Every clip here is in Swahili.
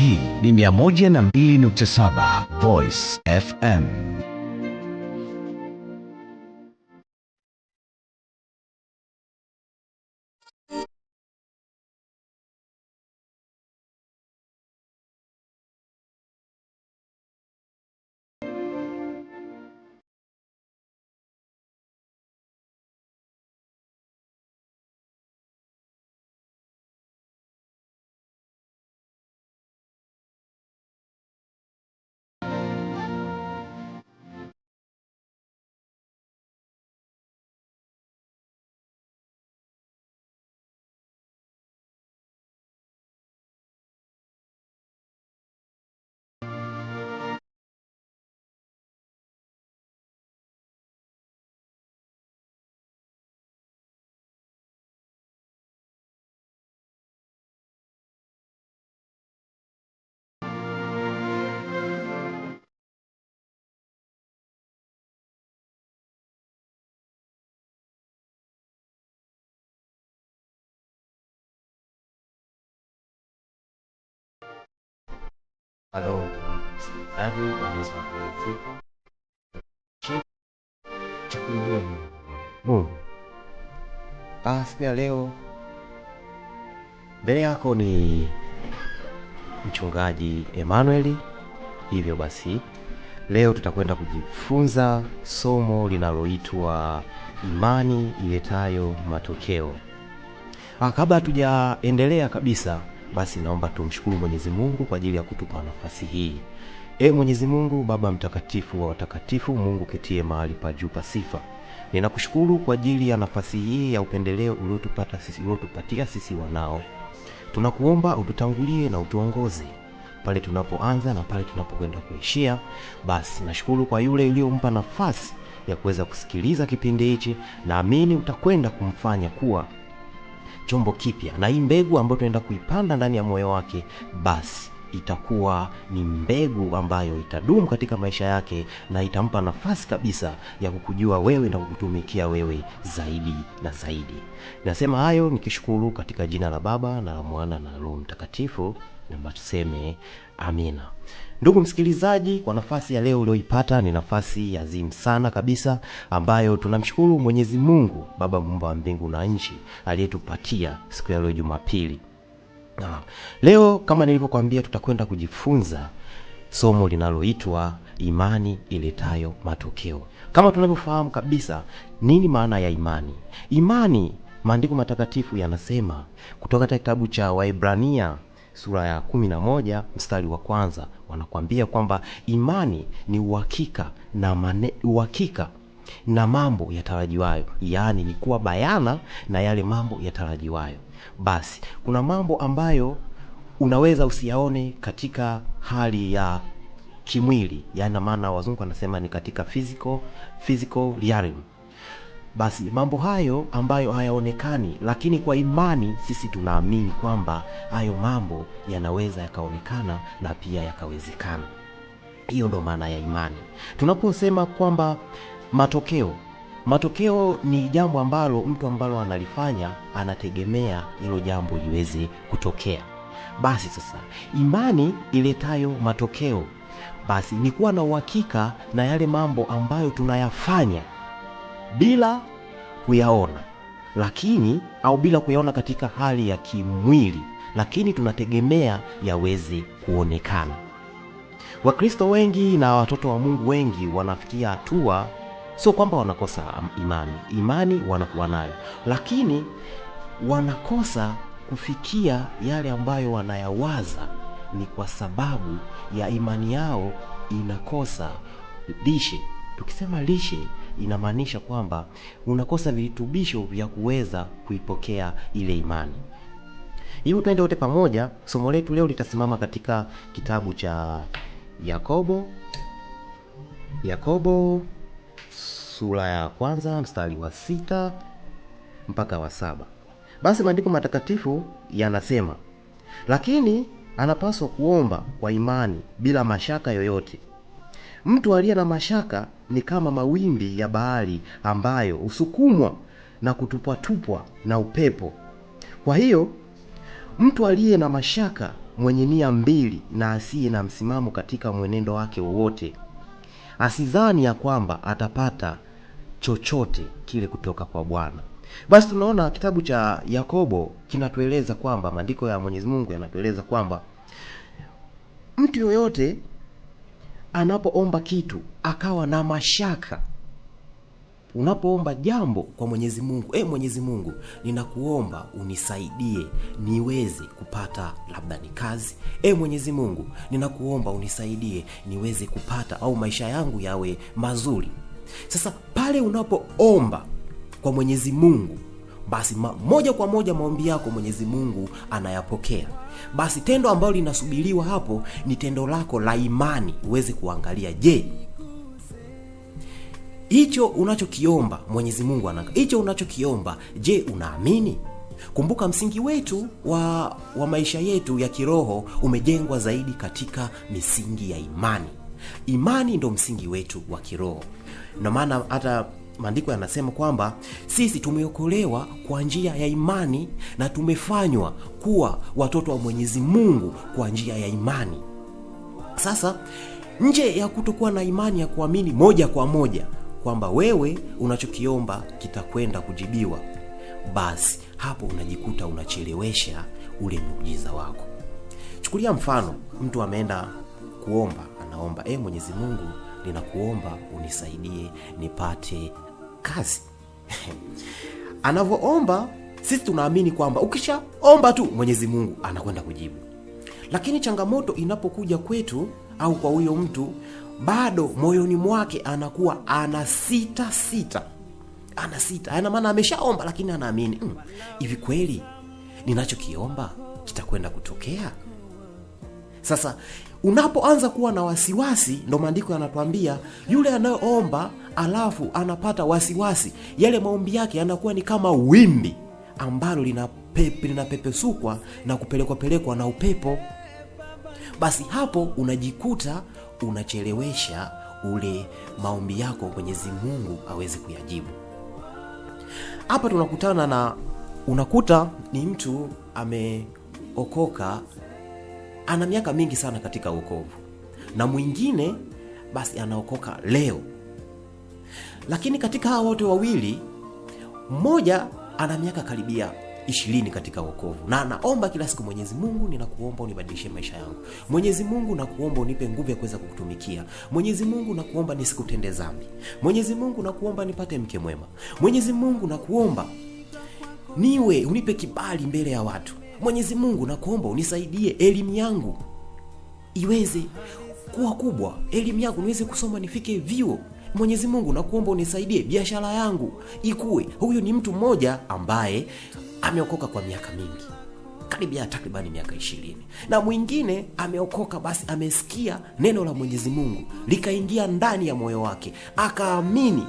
Hii ni 102.7 Voice FM. Halo, tadi siku ya leo mbele yako ni mchungaji Emmanuel. Hivyo basi leo tutakwenda kujifunza somo linaloitwa imani iletayo matokeo. Kabla hatujaendelea kabisa, basi naomba tumshukuru Mwenyezi Mungu kwa ajili ya kutupa nafasi hii. Mwenyezi Mungu, Baba mtakatifu wa watakatifu, Mungu ketie mahali pa juu pa sifa, ninakushukuru kwa ajili ya nafasi hii ya upendeleo uliotupatia sisi wanao. Tunakuomba ututangulie na utuongoze pale tunapoanza na pale tunapokwenda kuishia. Basi nashukuru kwa yule uliyompa nafasi ya kuweza kusikiliza kipindi hichi. Naamini utakwenda kumfanya kuwa chombo kipya, na hii mbegu ambayo tunaenda kuipanda ndani ya moyo wake, basi itakuwa ni mbegu ambayo itadumu katika maisha yake na itampa nafasi kabisa ya kukujua wewe na kukutumikia wewe zaidi na zaidi. Nasema hayo nikishukuru katika jina la Baba na la Mwana na Roho Mtakatifu, na tuseme amina. Ndugu msikilizaji, kwa nafasi ya leo ulioipata ni nafasi adhimu sana kabisa, ambayo tunamshukuru Mwenyezi Mungu Baba Muumba wa mbingu na nchi aliyetupatia siku ya leo Jumapili. Leo kama nilivyokuambia, tutakwenda kujifunza somo linaloitwa imani iletayo matokeo. Kama tunavyofahamu kabisa, nini maana ya imani? Imani, maandiko matakatifu yanasema kutoka kitabu cha Waebrania sura ya 11 mstari wa kwanza, wanakuambia kwamba imani ni uhakika na mambo yatarajiwayo, yaani ni kuwa bayana na yale mambo yatarajiwayo. Basi kuna mambo ambayo unaweza usiyaone katika hali ya kimwili, yaani maana wazungu wanasema ni katika physical reality. Basi mambo hayo ambayo hayaonekani, lakini kwa imani sisi tunaamini kwamba hayo mambo yanaweza yakaonekana na pia yakawezekana. Hiyo ndo maana ya imani. Tunaposema kwamba matokeo ni jambo ambalo mtu analifanya anategemea hilo jambo liweze kutokea. Basi sasa imani iletayo matokeo, basi ni kuwa na uhakika na yale mambo ambayo tunayafanya bila kuyaona, lakini au bila kuyaona katika hali ya kimwili, lakini tunategemea yaweze kuonekana. Wakristo wengi na watoto wa Mungu wengi wanafikia hatua, sio kwamba wanakosa imani wanakuwa nayo, lakini wanakosa kufikia yale ambayo wanayawaza. Ni kwa sababu ya imani yao inakosa lishe. Tukisema lishe, inamaanisha kwamba unakosa virutubisho vya kuweza kuipokea ile imani. Hiyo twende wote pamoja. Somo letu leo litasimama katika kitabu cha Yakobo sura ya kwanza mstari wa 6 mpaka wa 7. Basi maandiko matakatifu yanasema, lakini anapaswa kuomba kwa imani bila mashaka yoyote. Mtu aliye na mashaka ni kama mawimbi ya bahari ambayo husukumwa na kutupwa na upepo. Kwa hiyo mtu aliye na mashaka mwenye nia mbili na asiye na msimamo katika mwenendo wake wowote, asidhani ya kwamba atapata chochote kile kutoka kwa Bwana. Basi tunaona kitabu cha Yakobo kinatueleza kwamba, maandiko ya Mwenyezi Mungu yanatueleza kwamba mtu yoyote anapoomba kitu akawa na mashaka, unapoomba jambo kwa Mwenyezi Mungu, Mwenyezi Mungu, ninakuomba unisaidie niweze kupata labda ni kazi. Mwenyezi Mungu, ninakuomba unisaidie niweze kupata au maisha yangu yawe mazuri. Sasa pale unapoomba kwa Mwenyezi Mungu, basi moja kwa moja maombi yako Mwenyezi Mungu anayapokea. Basi tendo ambalo linasubiriwa hapo ni tendo lako la imani, uweze kuangalia, je, hicho unachokiomba Mwenyezi Mungu hicho unachokiomba, je, unaamini? Kumbuka msingi wetu wa maisha yetu ya kiroho umejengwa zaidi katika misingi ya imani. Imani ndo msingi wetu wa kiroho. Na maana hata maandiko yanasema kwamba sisi tumeokolewa kwa njia ya imani na tumefanywa kuwa watoto wa Mwenyezi Mungu kwa njia ya imani. Sasa nje ya kutokuwa na imani ya kuamini moja kwa moja kwamba wewe unachokiomba kitakwenda kujibiwa, basi hapo unajikuta unachelewesha ule muujiza wako. Chukulia mfano, mtu ameenda kuomba, anaomba, Mwenyezi Mungu, ninakuomba unisaidie nipate kazi. Anavyoomba, sisi tunaamini kwamba ukishaomba tu Mwenyezi Mungu anakwenda kujibu. Lakini changamoto inapokuja kwetu au kwa huyo mtu, bado moyoni mwake anakuwa anasita. Ana maana ameshaomba lakini anaamini, hivi kweli ninachokiomba kitakwenda kutokea? Sasa unapoanza kuwa na wasiwasi, ndo maandiko yanatuambia yule anayeomba alafu anapata wasiwasi, yale maombi yake yanakuwa ni kama wimbi ambalo linapepesukwa na kupelekwa na upepo. Basi hapo unajikuta unachelewesha ule maombi yako Mwenyezi Mungu aweze kuyajibu. Hapa unakuta ni mtu ameokoka, ana miaka mingi sana katika wokovu, na mwingine basi anaokoka leo. Lakini katika hawa wote wawili, mmoja ana miaka karibia 20 katika wokovu na anaomba kila siku, Mwenyezi Mungu, ninakuomba unibadilishe maisha yangu. Mwenyezi Mungu, nakuomba unipe nguvu ya kuweza kukutumikia. Mwenyezi Mungu, nakuomba nisikutende dhambi. Mwenyezi Mungu, nakuomba nipate mke mwema. Mwenyezi Mungu, nakuomba unipe kibali mbele ya watu. Mwenyezi Mungu, nakuomba unisaidie elimu yangu iweze kuwa kubwa, elimu yangu niweze kusoma nifike vyuo. Mwenyezi Mungu, nakuomba unisaidie biashara yangu ikue. Huyu ni mtu mmoja ambaye ameokoka kwa miaka mingi, karibia takribani miaka 20. Na mwingine ameokoka, basi amesikia neno la Mwenyezi Mungu likaingia ndani ya moyo wake, akaamini.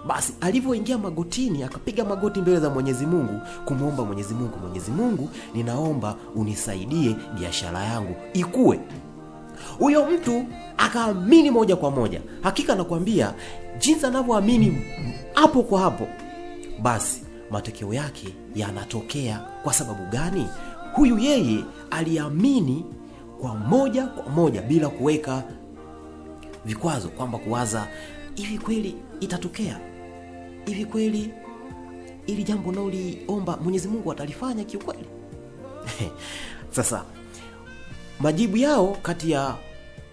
Basi alivyoingia magotini, akapiga magoti mbele za Mwenyezi Mungu kumuomba Mwenyezi Mungu, Mwenyezi Mungu, ninaomba unisaidie biashara yangu ikue. Huyo mtu akaamini moja kwa moja. Hakika nakwambia, jinsi anavyoamini hapo kwa hapo, basi matokeo yake yanatokea. Kwa sababu gani? Huyu yeye aliamini kwa moja bila kuweka vikwazo, kwamba kuwaza, hivi kweli itatokea? Hivi kweli ili jambo naoliomba Mwenyezi Mungu atalifanya kiukweli? Sasa majibu yao kati ya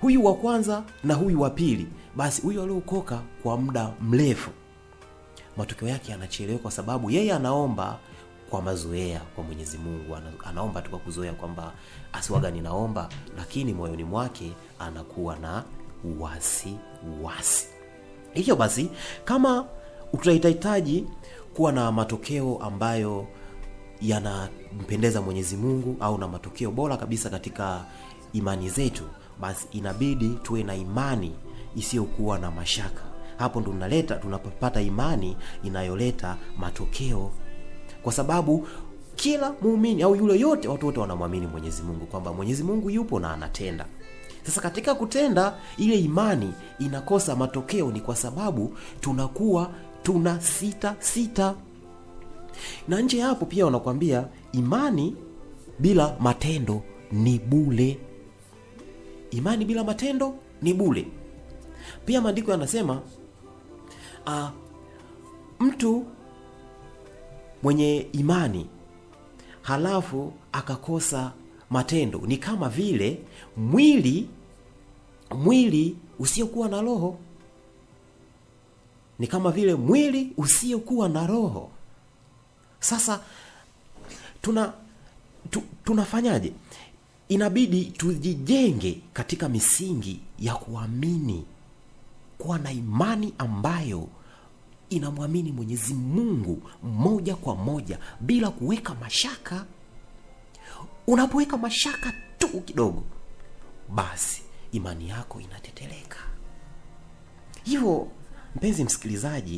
huyu wa kwanza na huyu wa pili, basi huyu aliokoka kwa muda mrefu, matokeo yake yanachelewa, kwa sababu yeye anaomba kwa mazoea kwa Mwenyezi Mungu. Anaomba tu kwa kuzoea kwamba asiwaga ninaomba, lakini moyoni mwake anakuwa na uasi. Hivyo basi, kama utahitaji kuwa na matokeo ambayo yanampendeza Mwenyezi Mungu, au na matokeo bora kabisa katika imani zetu, basi inabidi tuwe na imani isiyokuwa na mashaka. Hapo ndo tunapata imani inayoleta matokeo, kwa sababu kila muumini au yule yote, watu wote wanamwamini Mwenyezi Mungu kwamba Mwenyezi Mungu yupo na anatenda. Sasa katika kutenda, ile imani inakosa matokeo, ni kwa sababu tunakuwa tuna sita. Na nje hapo pia wanakuambia imani bila matendo ni bure. Imani bila matendo ni bure. Pia maandiko yanasema mtu mwenye imani halafu akakosa matendo ni kama vile mwili usiokuwa na roho. Ni kama vile mwili usiokuwa na roho. Sasa tunafanyaje? Inabidi tujijenge katika misingi ya kuamini, kuwa na imani ambayo inamwamini Mwenyezi Mungu moja kwa moja bila kuweka mashaka. Unapoweka mashaka tu kidogo, basi imani yako inateteleka. Hivyo mpenzi msikilizaji,